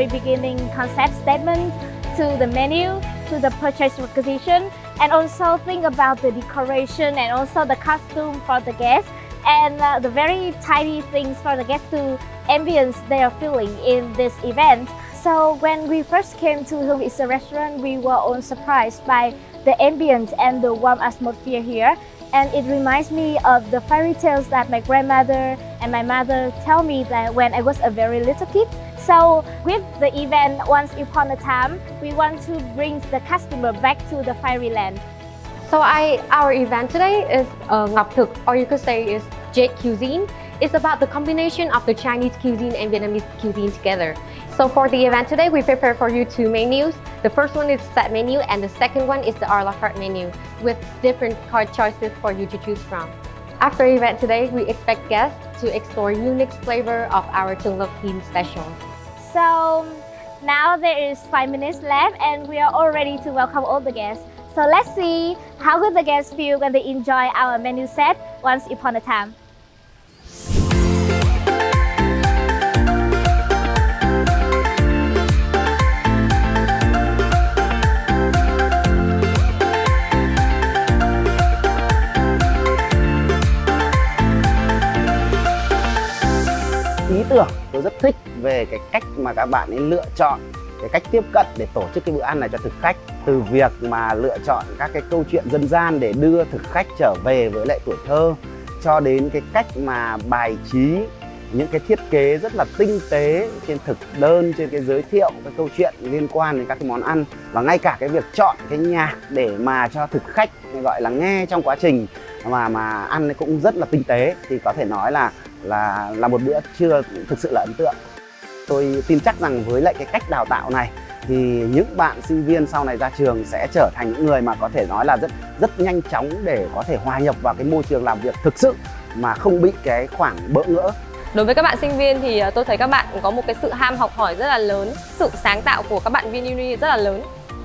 very beginning concept statement to the menu, to the purchase requisition, and also think about the decoration and also the costume for the guests, and the very tiny things for the guests to ambience they are feeling in this event. So when we first came to Vinuniversity restaurant, we were all surprised by the ambience and the warm atmosphere here. And it reminds me of the fairy tales that my grandmother and my mother tell me that when I was a very little kid. So with the event Once Upon a Time, we want to bring the customer back to the fairyland. So our event today is Ngọc Thực, or you could say is Jade Cuisine. It's about the combination of the Chinese cuisine and Vietnamese cuisine together. So for the event today, we prepare for you 2 menus. The first one is set menu and the second one is the a la carte menu with different card choices for you to choose from. After the event today, we expect guests to explore unique flavor of our Trung Lộc theme specials. So now there is 5 minutes left and we are all ready to welcome all the guests. So let's see how will the guests feel when they enjoy our menu set Once Upon a Time. Ý tưởng tôi rất thích về cái cách mà các bạn ấy lựa chọn, cái cách tiếp cận để tổ chức cái bữa ăn này cho thực khách. Từ việc mà lựa chọn các cái câu chuyện dân gian để đưa thực khách trở về với lại tuổi thơ, cho đến cái cách mà bài trí những cái thiết kế rất là tinh tế trên thực đơn, trên cái giới thiệu cái câu chuyện liên quan đến các cái món ăn, và ngay cả cái việc chọn cái nhạc để mà cho thực khách gọi là nghe trong quá trình mà ăn ấy cũng rất là tinh tế, thì có thể nói là một bữa trưa thực sự là ấn tượng. Tôi tin chắc rằng với lại cái cách đào tạo này thì những bạn sinh viên sau này ra trường sẽ trở thành những người mà có thể nói là rất nhanh chóng để có thể hòa nhập vào cái môi trường làm việc thực sự mà không bị cái khoảng bỡ ngỡ. Đối với các bạn sinh viên thì tôi thấy các bạn có một cái sự ham học hỏi rất là lớn, sự sáng tạo của các bạn Vinuniversity rất là lớn.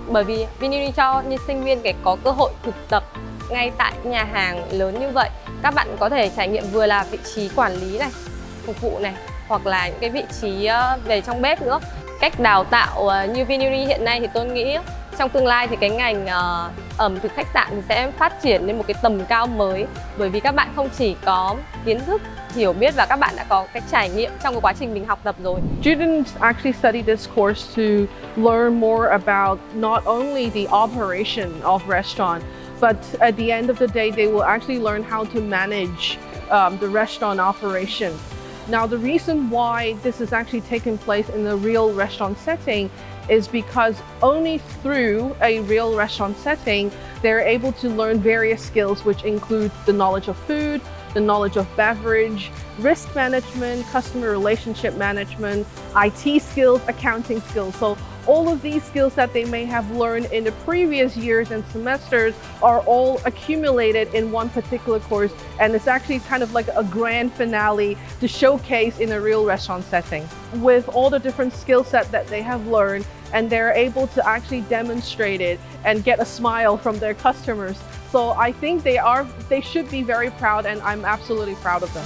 Bởi vì Vinuniversity cho như sinh viên có cơ hội thực tập ngay tại nhà hàng lớn như vậy. Các bạn có thể trải nghiệm vừa là vị trí quản lý này, phục vụ này, hoặc là những cái vị trí về trong bếp nữa. Cách đào tạo như Vinuniversity hiện nay thì tôi nghĩ trong tương lai thì cái ngành ẩm thực khách sạn thì sẽ phát triển lên một cái tầm cao mới, bởi vì các bạn không chỉ có kiến thức, hiểu biết và các bạn đã có cái trải nghiệm trong cái quá trình mình học tập rồi. Students actually study this course to learn more about not only the operation of restaurant, but at the end of the day, they will actually learn how to manage the restaurant operation. Now, the reason why this is actually taking place in a real restaurant setting is because only through a real restaurant setting, they're able to learn various skills, which include the knowledge of food, the knowledge of beverage, risk management, customer relationship management, IT skills, accounting skills. So all of these skills that they may have learned in the previous years and semesters are all accumulated in one particular course, and it's actually kind of like a grand finale to showcase in a real restaurant setting. With all the different skill set that they have learned, and they're able to actually demonstrate it and get a smile from their customers. So I think they should be very proud, and I'm absolutely proud of them.